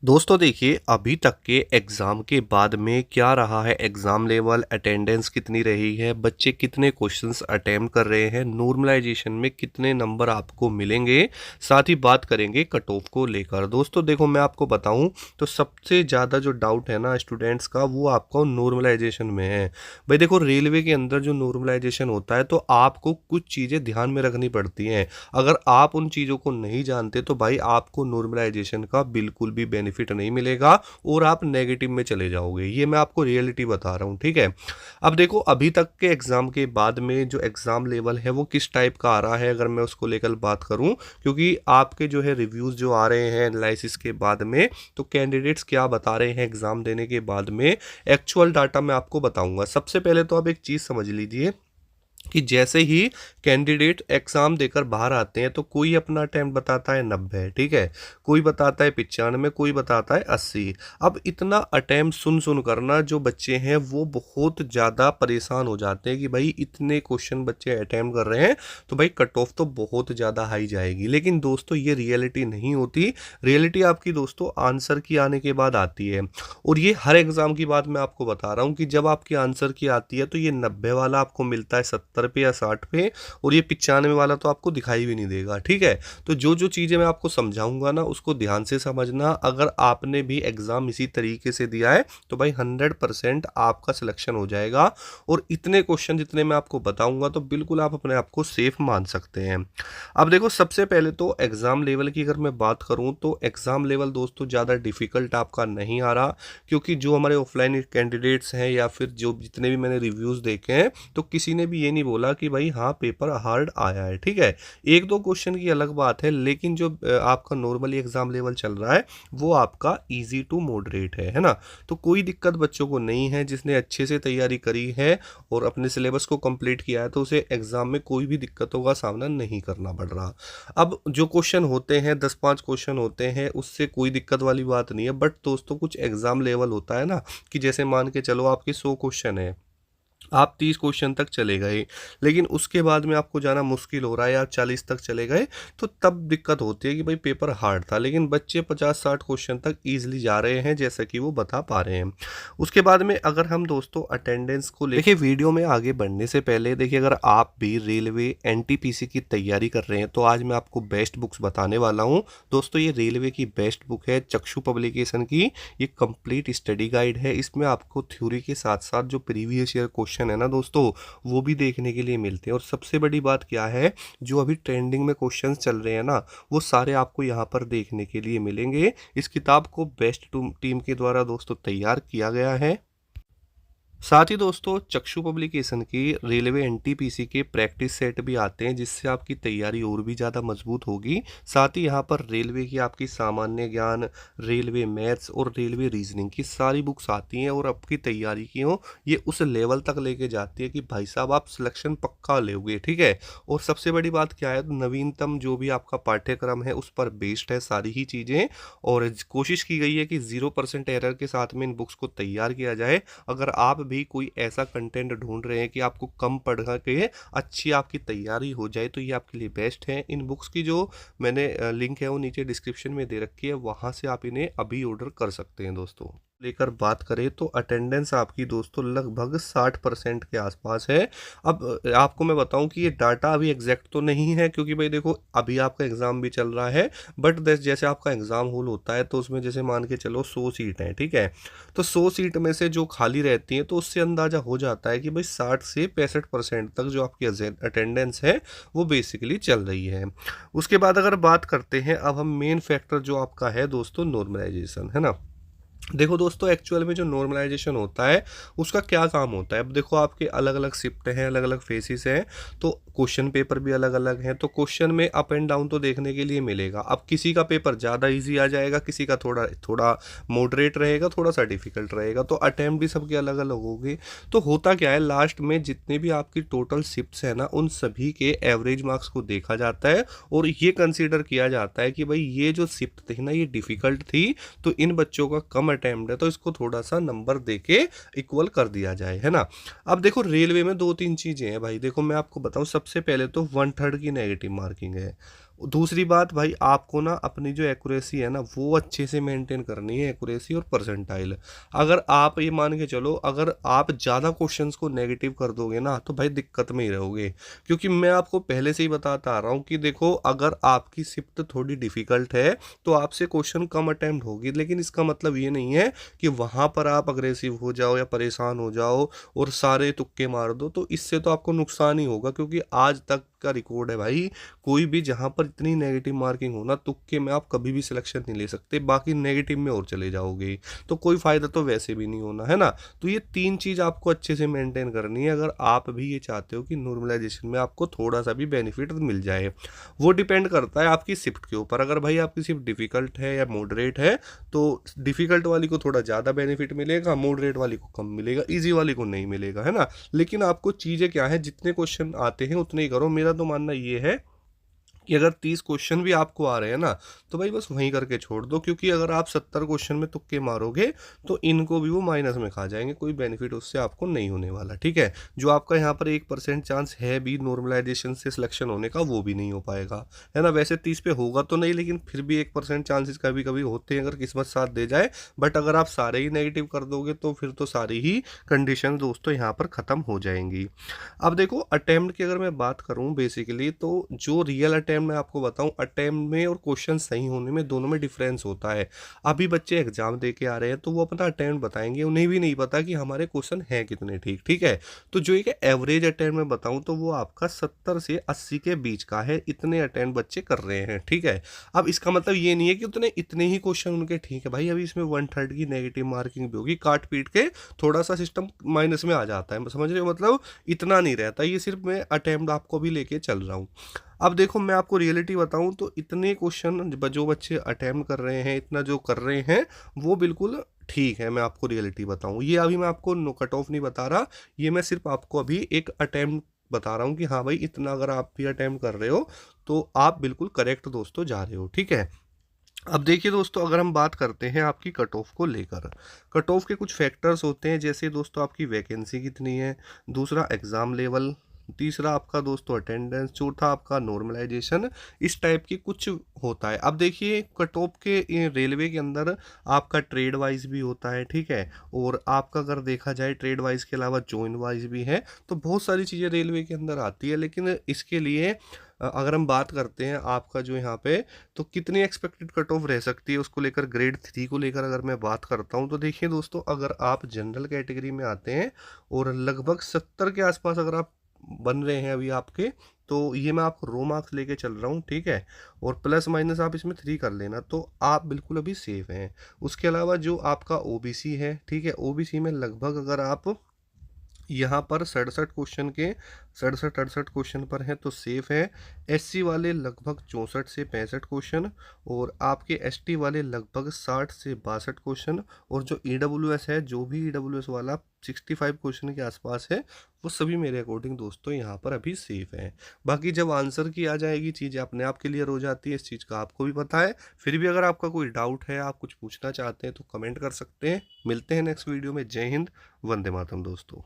दोस्तों देखिए, अभी तक के एग्ज़ाम के बाद में क्या रहा है एग्ज़ाम लेवल, अटेंडेंस कितनी रही है, बच्चे कितने क्वेश्चंस अटेम्प्ट कर रहे हैं, नॉर्मलाइजेशन में कितने नंबर आपको मिलेंगे, साथ ही बात करेंगे कट ऑफ को लेकर। दोस्तों देखो, मैं आपको बताऊं तो सबसे ज़्यादा जो डाउट है ना स्टूडेंट्स का, वो आपको नॉर्मलाइजेशन में है। भाई देखो, रेलवे के अंदर जो नॉर्मलाइजेशन होता है तो आपको कुछ चीज़ें ध्यान में रखनी पड़ती हैं। अगर आप उन चीज़ों को नहीं जानते तो भाई आपको नॉर्मलाइजेशन का बिल्कुल भी बेनिफिट नहीं मिलेगा और आप नेगेटिव में चले जाओगे। ये मैं आपको रियलिटी बता रहा हूँ, ठीक है। अब देखो, अभी तक के एग्जाम के बाद में जो एग्जाम लेवल है वो किस टाइप का आ रहा है, अगर मैं उसको लेकर बात करूँ, क्योंकि आपके जो है रिव्यूज़ जो आ रहे हैं एनालिसिस के बाद में, तो कैंडिडेट्स क्या बता रहे हैं एग्जाम देने के बाद में, एक्चुअल डाटा मैं आपको बताऊंगा। सबसे पहले तो आप एक चीज़ समझ लीजिए कि जैसे ही कैंडिडेट एग्जाम देकर बाहर आते हैं तो कोई अपना अटेम्प्ट बताता है 90, ठीक है, कोई बताता है 95, कोई बताता है 80। अब इतना अटेम्प्ट सुन सुन करना जो बच्चे हैं वो बहुत ज़्यादा परेशान हो जाते हैं कि भाई इतने क्वेश्चन बच्चे अटेम्प्ट कर रहे हैं तो भाई कट ऑफ तो बहुत ज़्यादा हाई जाएगी। लेकिन दोस्तों ये रियलिटी नहीं होती। रियलिटी आपकी दोस्तों आंसर की आने के बाद आती है। और ये हर एग्जाम की बात मैं आपको बता रहा हूँ कि जब आपकी आंसर की आती है तो ये 90 वाला आपको मिलता है 70 पे या 60 पे, और ये 95 वाला तो आपको दिखाई भी नहीं देगा, ठीक है। तो जो जो चीज़ें मैं आपको समझाऊंगा ना उसको ध्यान से समझना। अगर आपने भी एग्जाम इसी तरीके से दिया है तो भाई 100% आपका सिलेक्शन हो जाएगा। और इतने क्वेश्चन जितने मैं आपको बताऊंगा तो बिल्कुल आप अपने आप को सेफ मान सकते हैं। अब देखो, सबसे पहले तो एग्जाम लेवल की अगर मैं बात करूं तो एग्जाम लेवल दोस्तों ज़्यादा डिफिकल्ट आपका नहीं आ रहा, क्योंकि जो हमारे ऑफलाइन कैंडिडेट्स हैं या फिर जो जितने भी मैंने रिव्यूज़ देखे हैं तो किसी ने भी ये नहीं बोला कि भाई हाँ पेपर हार्ड आया है, ठीक है। एक दो क्वेश्चन की अलग बात है, लेकिन जो आपका नॉर्मली एग्जाम लेवल चल रहा है वो आपका इजी टू मॉडरेट है ना। तो कोई दिक्कत बच्चों को नहीं है, जिसने अच्छे से तैयारी करी है और अपने सिलेबस को कंप्लीट किया है तो उसे एग्जाम में कोई भी दिक्कतों का सामना नहीं करना पड़ रहा। अब जो क्वेश्चन होते हैं 10-5 क्वेश्चन होते हैं, उससे कोई दिक्कत वाली बात नहीं है। बट दोस्तों कुछ एग्जाम लेवल होता है ना, कि जैसे मान के चलो आपके 100 क्वेश्चन है, आप 30 क्वेश्चन तक चले गए, लेकिन उसके बाद में आपको जाना मुश्किल हो रहा है, आप 40 तक चले गए, तो तब दिक्कत होती है कि भाई पेपर हार्ड था। लेकिन बच्चे 50-60 क्वेश्चन तक ईजिली जा रहे हैं, जैसा कि वो बता पा रहे हैं। उसके बाद में अगर हम दोस्तों अटेंडेंस को देखिए, वीडियो में आगे बढ़ने से पहले देखिए, अगर आप भी रेलवे एनटीपीसी की तैयारी कर रहे हैं तो आज मैं आपको बेस्ट बुक्स बताने वाला हूँ। दोस्तों ये रेलवे की बेस्ट बुक है, चक्षु पब्लिकेशन की। ये कंप्लीट स्टडी गाइड है। इसमें आपको थ्योरी के साथ साथ जो प्रीवियस ईयर क्वेश्चन है ना दोस्तों, वो भी देखने के लिए मिलते हैं। और सबसे बड़ी बात क्या है, जो अभी ट्रेंडिंग में क्वेश्चंस चल रहे हैं ना, वो सारे आपको यहाँ पर देखने के लिए मिलेंगे। इस किताब को बेस्ट टीम के द्वारा दोस्तों तैयार किया गया है। साथ ही दोस्तों चक्षु पब्लिकेशन की रेलवे एनटीपीसी के प्रैक्टिस सेट भी आते हैं, जिससे आपकी तैयारी और भी ज़्यादा मजबूत होगी। साथ ही यहाँ पर रेलवे की आपकी सामान्य ज्ञान, रेलवे मैथ्स और रेलवे रीजनिंग की सारी बुक्स आती हैं और आपकी तैयारी की हो ये उस लेवल तक लेके जाती है कि भाई साहब आप सिलेक्शन पक्का लोगे, ठीक है। और सबसे बड़ी बात क्या है, तो नवीनतम जो भी आपका पाठ्यक्रम है उस पर बेस्ड है सारी ही चीज़ें। और कोशिश की गई है कि 0% एरर के साथ में इन बुक्स को तैयार किया जाए। अगर आप भी कोई ऐसा कंटेंट ढूंढ रहे हैं कि आपको कम पढ़ के अच्छी आपकी तैयारी हो जाए तो ये आपके लिए बेस्ट है। इन बुक्स की जो मैंने लिंक है वो नीचे डिस्क्रिप्शन में दे रखी है, वहां से आप इन्हें अभी ऑर्डर कर सकते हैं। दोस्तों लेकर बात करें तो अटेंडेंस आपकी दोस्तों लगभग 60% के आसपास है। अब आपको मैं बताऊं कि ये डाटा अभी एग्जैक्ट तो नहीं है, क्योंकि भाई देखो अभी आपका एग्जाम भी चल रहा है। बट जैसे आपका एग्जाम हॉल होता है तो उसमें जैसे मान के चलो 100 सीट हैं, ठीक है। तो 100 सीट में से जो खाली रहती हैं तो उससे अंदाजा हो जाता है कि भाई 60 से 65% तक जो आपकी अटेंडेंस है वो बेसिकली चल रही है। उसके बाद अगर बात करते हैं, अब हम मेन फैक्टर जो आपका है दोस्तों नॉर्मलाइजेशन, है ना। देखो दोस्तों, एक्चुअल में जो नॉर्मलाइजेशन होता है उसका क्या काम होता है। अब देखो आपके अलग अलग शिफ्ट हैं, अलग अलग फेसिस हैं, तो क्वेश्चन पेपर भी अलग अलग हैं, तो क्वेश्चन में अप एंड डाउन तो देखने के लिए मिलेगा। अब किसी का पेपर ज़्यादा इजी आ जाएगा, किसी का थोड़ा थोड़ा मॉडरेट रहेगा, थोड़ा सा डिफिकल्ट रहेगा, तो अटैम्प्ट भी सबके अलग अलग होंगे। तो होता क्या है, लास्ट में जितने भी आपकी टोटल शिफ्ट्स हैं ना उन सभी के एवरेज मार्क्स को देखा जाता है और ये कंसिडर किया जाता है कि भाई ये जो शिफ्ट थी ना ये डिफिकल्ट थी, तो इन बच्चों का कम अटेम्प्ट है तो इसको थोड़ा सा नंबर देके इक्वल कर दिया जाए, है ना। अब देखो रेलवे में 2-3 चीजें हैं भाई। देखो मैं आपको बताऊं, सबसे पहले तो 1/3 की नेगेटिव मार्किंग है। दूसरी बात भाई, आपको ना अपनी जो एक्यूरेसी है ना वो अच्छे से मेंटेन करनी है, एक्यूरेसी और परसेंटाइल। अगर आप ये मान के चलो, अगर आप ज़्यादा क्वेश्चंस को नेगेटिव कर दोगे ना तो भाई दिक्कत में ही रहोगे। क्योंकि मैं आपको पहले से ही बताता आ रहा हूँ कि देखो, अगर आपकी शिफ्ट थोड़ी डिफिकल्ट है तो आपसे क्वेश्चन कम अटेम्प्ट होगी, लेकिन इसका मतलब ये नहीं है कि वहाँ पर आप अग्रेसिव हो जाओ या परेशान हो जाओ और सारे तुक्के मार दो। तो इससे तो आपको नुकसान ही होगा, क्योंकि आज तक का रिकॉर्ड है भाई, कोई भी जहां पर इतनी नेगेटिव मार्किंग हो ना, तुक्के में आप कभी भी सिलेक्शन नहीं ले सकते, बाकी नेगेटिव में और चले जाओगे तो कोई फायदा तो वैसे भी नहीं होना है ना। तो ये तीन चीज आपको अच्छे से मेंटेन करनी है अगर आप भी ये चाहते हो कि नॉर्मलाइजेशन में आपको थोड़ा सा भी बेनिफिट मिल जाए। वो डिपेंड करता है आपकी शिफ्ट के ऊपर। अगर भाई आपकी शिफ्ट डिफिकल्ट है या मॉडरेट है तो डिफिकल्ट वाली को थोड़ा ज़्यादा बेनिफिट मिलेगा, मॉडरेट वाली को कम मिलेगा, इजी वाली को नहीं मिलेगा, है ना। लेकिन आपको चीज़ें क्या है, जितने क्वेश्चन आते हैं उतने ही करो। मेरा तो मानना ये है कि अगर 30 क्वेश्चन भी आपको आ रहे हैं ना तो भाई बस वहीं करके छोड़ दो, क्योंकि अगर आप 70 क्वेश्चन में तुक्के मारोगे तो इनको भी वो माइनस में खा जाएंगे, कोई बेनिफिट उससे आपको नहीं होने वाला, ठीक है। जो आपका यहाँ पर 1% चांस है भी नॉर्मलाइजेशन से सिलेक्शन होने का, वो भी नहीं हो पाएगा, है ना। वैसे 30 पे होगा तो नहीं, लेकिन फिर भी 1% चांसेस कभी कभी होते हैं अगर किस्मत साथ दे जाए। बट अगर आप सारे ही नेगेटिव कर दोगे तो फिर तो सारी ही कंडीशन दोस्तों यहाँ पर ख़त्म हो जाएंगी। अब देखो, अटेम्प्ट की अगर मैं बात करूं बेसिकली, तो जो रियल अटेम्प्ट मैं आपको बताऊं, अटेम्प्ट में और क्वेश्चन सही होने में दोनों में डिफरेंस होता है। अभी बच्चे एग्जाम दे के आ रहे हैं तो वो अपना अटेम्प्ट बताएंगे, उन्हें भी नहीं पता कि हमारे क्वेश्चन हैं कितने ठीक, ठीक है। तो जो एक एवरेज अटेम्प्ट मैं बताऊं तो वो आपका 70 से 80 के बीच का है, इतने अटेम्प्ट बच्चे कर रहे हैं, ठीक है। अब इसका मतलब ये नहीं है कि उतने इतने ही क्वेश्चन उनके ठीक है भाई, अभी इसमें 1/3 की नेगेटिव मार्किंग भी होगी, काट पीट के थोड़ा सा सिस्टम माइनस में आ जाता है, समझ रहे हो मतलब। इतना नहीं रहता, ये सिर्फ मैं अटेम्प्ट आपको भी लेके चल रहा हूँ। अब देखो, मैं आपको रियलिटी बताऊं तो इतने क्वेश्चन जो बच्चे अटेम्प्ट कर रहे हैं, इतना जो कर रहे हैं, वो बिल्कुल ठीक है। मैं आपको रियलिटी बताऊं, ये अभी मैं आपको नो कट ऑफ नहीं बता रहा, ये मैं सिर्फ आपको अभी एक अटेम्प्ट बता रहा हूँ कि हाँ भाई, इतना अगर आप भी अटेम्प्ट कर रहे हो तो आप बिल्कुल करेक्ट दोस्तों जा रहे हो, ठीक है। अब देखिए दोस्तों, अगर हम बात करते हैं आपकी कट ऑफ को लेकर, कट ऑफ के कुछ फैक्टर्स होते हैं, जैसे दोस्तों आपकी वैकेंसी कितनी है, दूसरा एग्ज़ाम लेवल, तीसरा आपका दोस्तों अटेंडेंस, चौथा आपका नॉर्मलाइजेशन, इस टाइप की कुछ होता है। अब देखिए, कट ऑफ के रेलवे के अंदर आपका ट्रेड वाइज भी होता है, ठीक है। और आपका अगर देखा जाए ट्रेड वाइज के अलावा जॉइन वाइज भी है, तो बहुत सारी चीज़ें रेलवे के अंदर आती है। लेकिन इसके लिए अगर हम बात करते हैं आपका जो यहाँ पे, तो कितनी एक्सपेक्टेड कट ऑफ रह सकती है उसको लेकर, ग्रेड 3 को लेकर अगर मैं बात करता हूँ तो देखिए दोस्तों, अगर आप जनरल कैटेगरी में आते हैं और लगभग 70 के आसपास अगर आप बन रहे हैं अभी आपके, तो ये मैं आपको रो मार्क्स लेके चल रहा हूँ, ठीक है। और प्लस माइनस आप इसमें 3 कर लेना, तो आप बिल्कुल अभी सेफ हैं। उसके अलावा जो आपका ओबीसी है, ठीक है, ओबीसी में लगभग अगर आप यहाँ पर 67 क्वेश्चन के 67-68 क्वेश्चन पर हैं तो सेफ है। एससी वाले लगभग 64 से 65 क्वेश्चन, और आपके एसटी वाले लगभग 60 से 62 क्वेश्चन, और जो ईडब्ल्यूएस है, जो भी ईडब्ल्यूएस वाला 65 क्वेश्चन के आसपास है, वो सभी मेरे अकॉर्डिंग दोस्तों यहाँ पर अभी सेफ है। बाकी जब आंसर की आ जाएगी, चीज़ें अपने आप क्लियर हो जाती है, इस चीज़ का आपको भी पता है। फिर भी अगर आपका कोई डाउट है, आप कुछ पूछना चाहते हैं तो कमेंट कर सकते हैं। मिलते हैं नेक्स्ट वीडियो में। जय हिंद, वंदे मातरम दोस्तों।